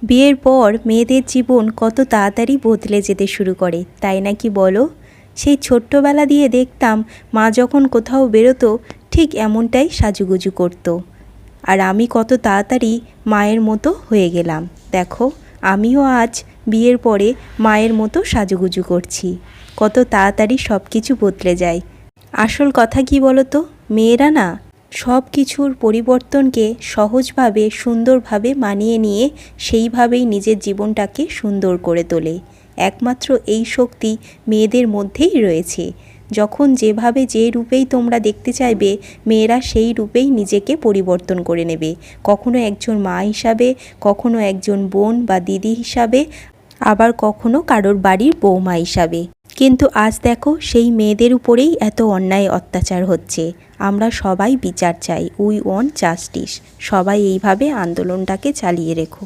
বিয়ের পর মেয়েদের জীবন কত তাড়াতাড়ি বদলে যেতে শুরু করে, তাই না কি বলো? সেই ছোট্টবেলা দিয়ে দেখতাম মা যখন কোথাও বেরোতো ঠিক এমনটাই সাজুগুজু করতো। আর আমি কত তাড়াতাড়ি মায়ের মতো হয়ে গেলাম। দেখো, আমিও আজ বিয়ের পরে মায়ের মতো সাজুগুজু করছি। কত তাড়াতাড়ি সব কিছু বদলে যায়। আসল কথা কি বলো তো, মেয়েরা না সব কিছুর পরিবর্তনকে সহজভাবে সুন্দরভাবে মানিয়ে নিয়ে সেইভাবেই নিজের জীবনটাকে সুন্দর করে তোলে। একমাত্র এই শক্তি মেয়েদের মধ্যেই রয়েছে। যখন যেভাবে যে রূপেই তোমরা দেখতে চাইবে, মেয়েরা সেই রূপেই নিজেকে পরিবর্তন করে নেবে। কখনো একজন মা হিসাবে, কখনো একজন বোন বা দিদি হিসাবে, আবার কখনো কারোর বাড়ির বৌমা হিসাবে। কিন্তু আজ দেখো, সেই মেয়েদের উপরেই এত অন্যায় অত্যাচার হচ্ছে। আমরা সবাই বিচার চাই। We want justice. সবাই এইভাবে আন্দোলনটাকে চালিয়ে রেখো।